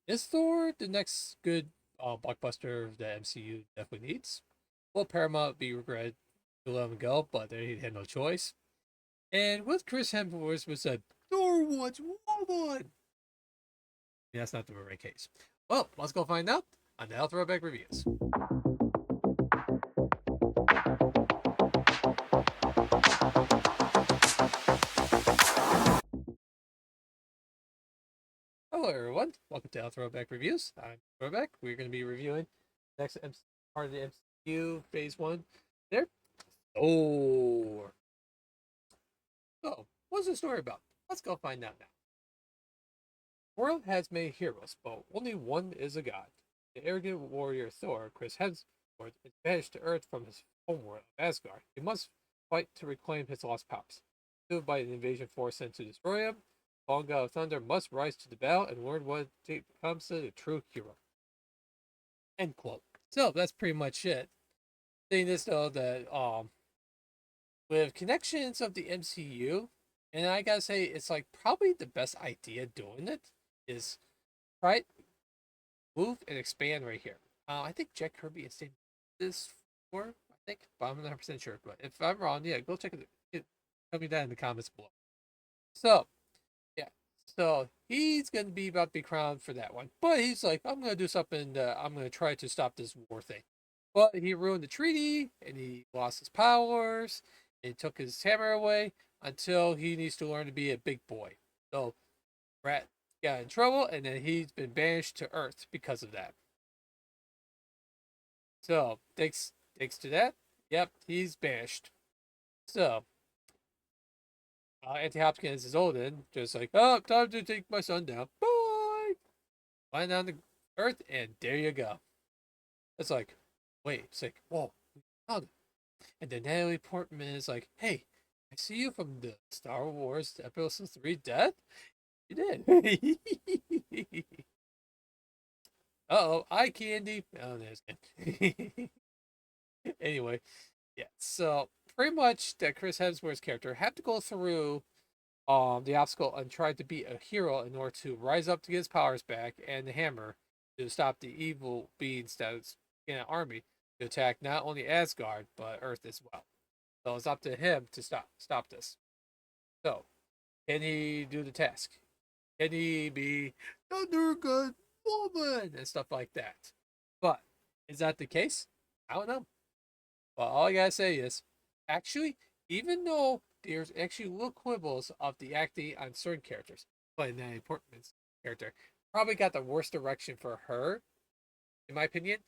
Is Thor the next good blockbuster that MCU definitely needs? Well, Paramount be regret to let him go, but they had no choice. And with Chris Hemsworth was said, Thor wants woman. Yeah, that's not the right case. Well, let's go find out on the Throwback Reviews. Hello, everyone. Welcome to Throwback Reviews. I'm Throwback. We're going to be reviewing the next part of the MCU Phase 1 there. Thor. So, what's the story about? Let's go find out now. The world has many heroes, but only one is a god. The arrogant warrior Thor, Chris Hemsworth, is banished to Earth from his homeworld of Asgard. He must fight to reclaim his lost powers. Pursued by an invasion force sent to destroy him, the fallen god of thunder must rise to the battle and learn what it becomes a true hero. End quote. So that's pretty much it. Saying this though that with connections of the MCU, and I gotta say it's like probably the best idea doing it is try move and expand right here. I think Jack Kirby is saying this for, I think, but I'm not 100% sure. But if I'm wrong, yeah, go check it. Tell me that in the comments below. So, yeah. So he's going to be about to be crowned for that one. But he's like, I'm going to do something. I'm going to try to stop this war thing. But he ruined the treaty and he lost his powers and took his hammer away until he needs to learn to be a big boy. So Rat got in trouble and then he's been banished to Earth because of that. So thanks to that, yep, he's banished. So Anthony Hopkins is Odin, just like, oh, time to take my son down. Bye. Land on the Earth, and there you go. It's like, wait, it's like, whoa, we found it. And then Natalie Portman is like, hey, I see you from the Star Wars Episode 3 Death. You did. Uh-oh, eye candy. Oh, there's anyway, yeah, so pretty much that Chris Hemsworth's character had to go through the obstacle and try to be a hero in order to rise up to get his powers back and the hammer to stop the evil beings that's in an army to attack not only Asgard but Earth as well. So it's up to him to stop this. So can he do the task? Can he be Thunder God Woman and stuff like that? But is that the case? I don't know. But all I gotta say is, actually, even though there's actually little quibbles of the acting on certain characters, but Natalie Portman's character probably got the worst direction for her, in my opinion.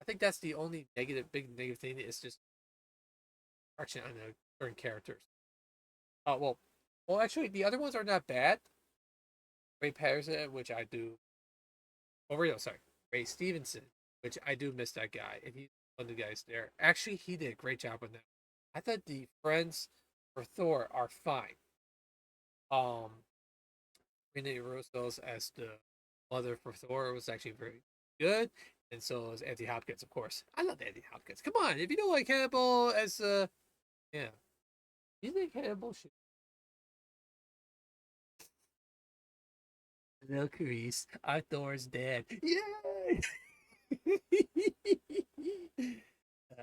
I think that's the only big negative thing is just direction on the certain characters. Well, actually, the other ones are not bad. Ray Patterson, which I do. Oh, sorry, Ray Stevenson, which I do miss that guy, and he's one of the guys there. Actually, he did a great job on that. I thought the friends for Thor are fine. Um, Renee Russo's as the mother for Thor was actually very good, and so was Anthony Hopkins, of course. I love Anthony Hopkins. Come on, if you don't like Hannibal as yeah, you think Hannibal should look Reese, our Thor's dead. Yay!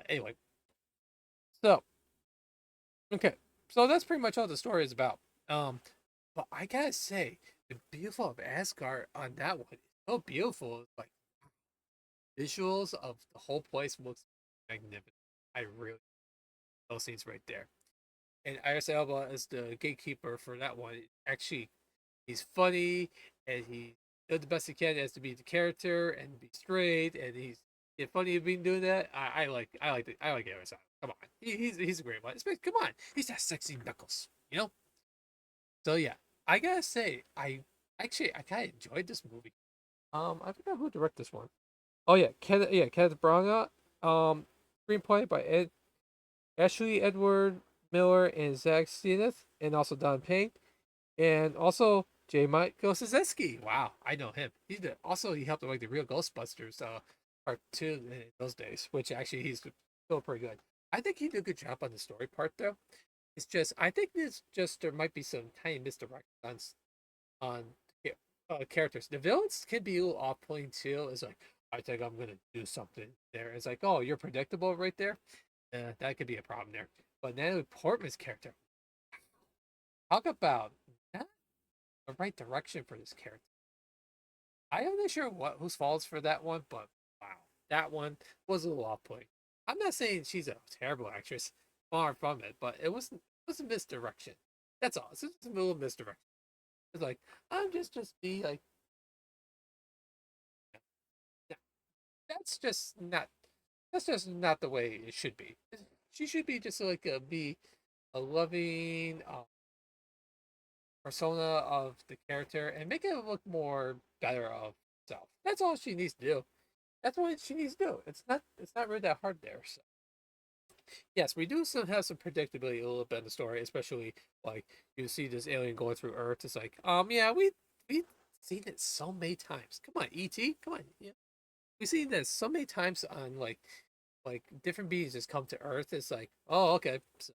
Anyway, so okay, so that's pretty much all the story is about. Um, but I gotta say, the beautiful of Asgard on that one is so beautiful. It's like visuals of the whole place looks magnificent. I really those scenes right there. And Iris Elba is the gatekeeper for that one. Actually, he's funny and he does the best he can as to be the character and be straight and he's funny being doing that. I like Iris Elba. Come on, he's a great one. Come on, he's that sexy knuckles, you know. So yeah, I gotta say, I kind of enjoyed this movie. I forgot who directed this one. Oh yeah, Kenneth Branagh. Screenplay by Ashley Edward Miller and Zach Steineth, and also Don Payne, and also J. Michael Kosinski. Wow, I know him. He helped with like the real Ghostbusters part two in those days, which actually he's still pretty good. I think he did a good job on the story part though. It's just I think it's just there might be some tiny misdirection on characters. The villains can be a little off-putting too. It's like, I think I'm gonna do something there. It's like, oh, you're predictable right there. That could be a problem there. But Natalie Portman's character, talk about not the right direction for this character. I am not sure what whose fault for that one, but wow, that one was a little off-putting. I'm not saying she's a terrible actress, far from it, but it was a misdirection. That's all. It's just a little misdirection. It's like I'm just be like, no, that's just not that's just not the way it should be. She should be just like be a loving persona of the character and make it look more better of itself. That's all she needs to do. That's what she needs to do. It's not really that hard there. So yes, we do still have some predictability a little bit in the story, especially like you see this alien going through Earth. It's like, yeah, we've seen it so many times. Come on, ET, come on, yeah. We've seen this so many times on like different beings just come to Earth. It's like, oh, okay. So,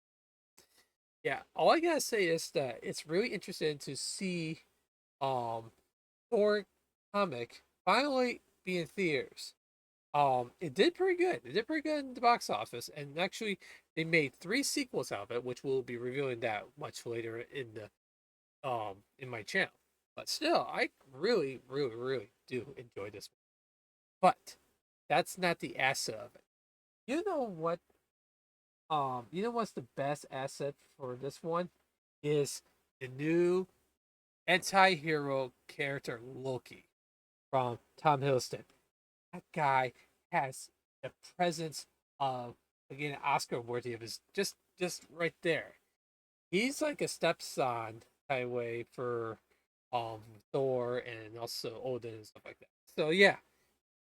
yeah, all I gotta say is that it's really interesting to see um Thor comic finally be in theaters. It did pretty good. It did pretty good in the box office, and actually, they made three sequels out of it, which we'll be reviewing that much later in the in my channel. But still, I really, really, really do enjoy this one. But that's not the asset of it. You know what? You know what's the best asset for this one is the new anti-hero character Loki from Tom Hiddleston. That guy has the presence of again Oscar worthy of his just right there. He's like a stepson kind of way for Thor and also Odin and stuff like that. So yeah,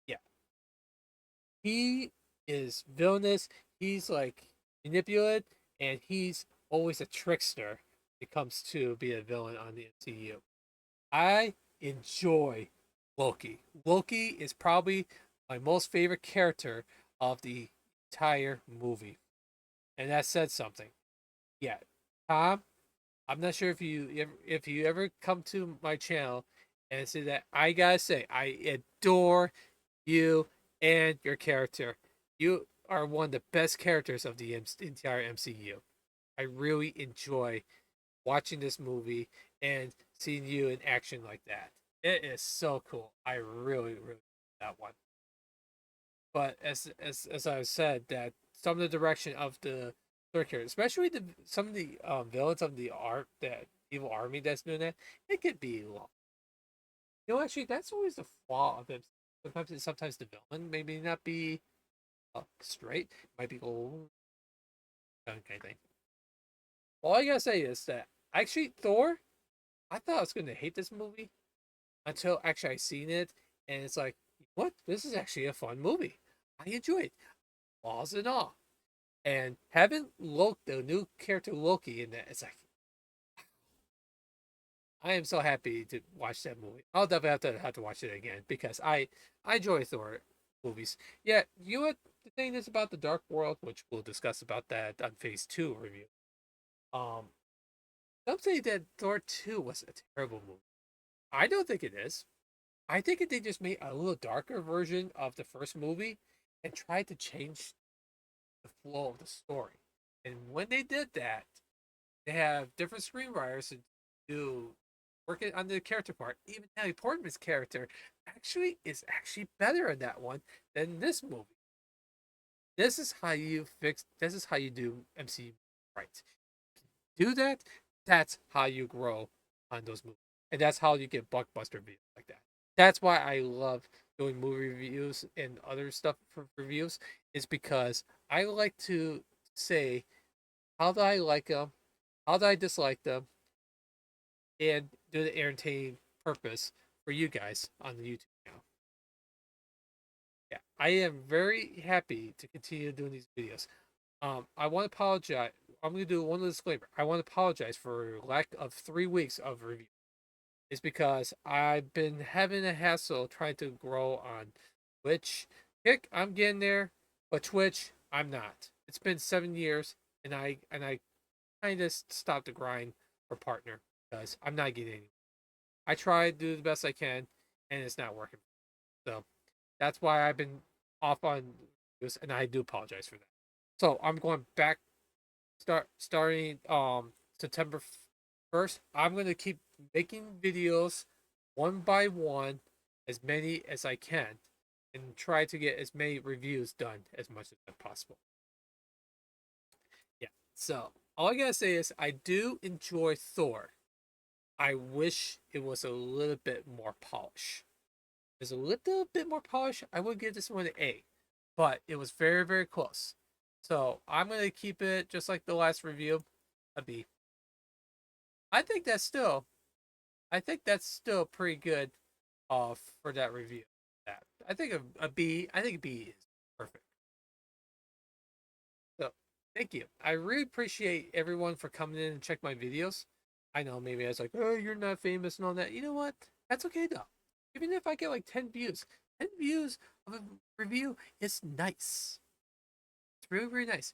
yeah. He is villainous, he's like manipulative, and he's always a trickster when it comes to be a villain on the MCU. I enjoy Loki. Loki is probably my most favorite character of the entire movie, and that said something. Yeah, Tom, I'm not sure if you ever come to my channel and say that I gotta say I adore you and your character. You are one of the best characters of the entire MCU. I really enjoy watching this movie and seeing you in action like that. It is so cool. I really, really like that one. But as I said, that some of the direction of the third character, especially some of the villains of the art that evil army that's doing that, it could be long. Actually, that's always the flaw of it. Sometimes the villain maybe not be straight, might be old kind of thing. All I gotta say is that actually Thor, I thought I was gonna hate this movie until actually I seen it, and it's like, what? This is actually a fun movie. I enjoy it, flaws and all. And having Loki, the new character Loki in that, it's like I am so happy to watch that movie. I'll definitely have to watch it again because I enjoy Thor movies. Yeah, you know what the thing is about the Dark World, which we'll discuss about that on Phase Two review. Um, some say that Thor 2 was a terrible movie. I don't think it is. I think they just made a little darker version of the first movie and tried to change the flow of the story. And when they did that, they have different screenwriters to do working on the character part. Even Natalie Portman's character actually is actually better in that one than this movie. This is how you fix. This is how you do MCU right. Do that. That's how you grow on those movies, and that's how you get blockbuster videos like that. That's why I love doing movie reviews and other stuff for reviews. Is because I like to say how do I like them, how do I dislike them, and do the entertaining purpose for you guys on the YouTube channel. Yeah, I am very happy to continue doing these videos. I want to apologize. I'm going to do one disclaimer. I want to apologize for lack of 3 weeks of review. It's because I've been having a hassle trying to grow on Twitch. Kick, I'm getting there, but Twitch, I'm not. It's been 7 years, and I kind of stopped the grind for partner because I'm not getting any. I try to do the best I can, and it's not working. So that's why I've been off on this, and I do apologize for that. So I'm going back starting September 1st. I'm going to keep making videos one by one, as many as I can, and try to get as many reviews done as much as possible. Yeah. So all I gotta say is I do enjoy Thor. I wish it was a little bit more polish. There's a little bit more polish, I would give this one an A, but it was very, very close. So I'm gonna keep it just like the last review, a B. I think that's still, I think that's still pretty good, for that review. That I think a B. I think a B is perfect. So thank you. I really appreciate everyone for coming in and check my videos. I know maybe I was like, oh, you're not famous and all that. You know what? That's okay though. Even if I get like 10 views of a review is nice. It's really, really nice.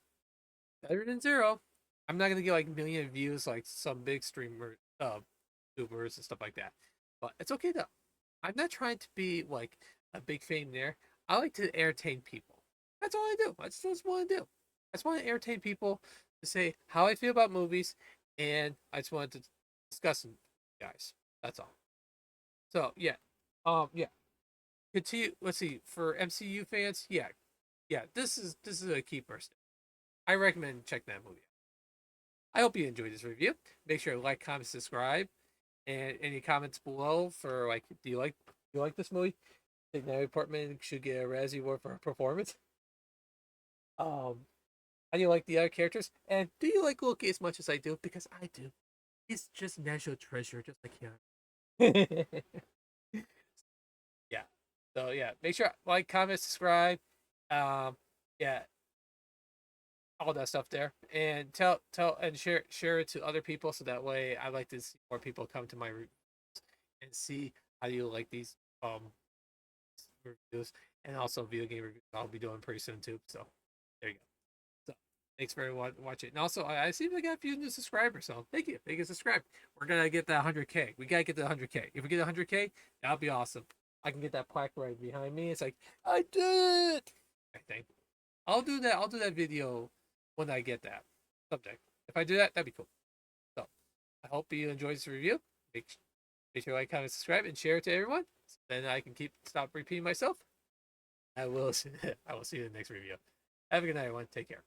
Better than zero. I'm not gonna get like a million views like some big streamer, YouTubers and stuff like that. But it's okay though. I'm not trying to be like a big fame there. I like to entertain people. That's all I do. That's just want to do. I just want to entertain people, to say how I feel about movies, and I just wanted to discuss them, guys. That's all. So yeah, yeah. Continue. Let's see, for MCU fans. Yeah, yeah. This is a key person. I recommend check that movie out. I hope you enjoyed this review. Make sure to like, comment, subscribe, and any comments below for like, do you like this movie? Think Natalie Portman should get a Razzie Award for her performance? Um, how do you like the other characters? And do you like Loki as much as I do? Because I do. He's just national treasure, just like him. Yeah. So yeah, make sure like, comment, subscribe. Yeah, all that stuff there, and tell and share it to other people, so that way I like to see more people come to my reviews and see how you like these reviews, and also video game reviews I'll be doing pretty soon too. So there you go. So thanks for everyone watching. And also, I see we got a few new subscribers, so thank you, subscribe. We're gonna get that 100K. We gotta get the 100K. If we get 100K, that'll be awesome. I can get that plaque right behind me. It's like, I did it. I think I'll do that video when I get that someday. If I do that, that'd be cool. So I hope you enjoyed this review. Make sure to like, comment, subscribe, and share it to everyone. So then I can stop repeating myself. I will I will see you in the next review. Have a good night, everyone. Take care.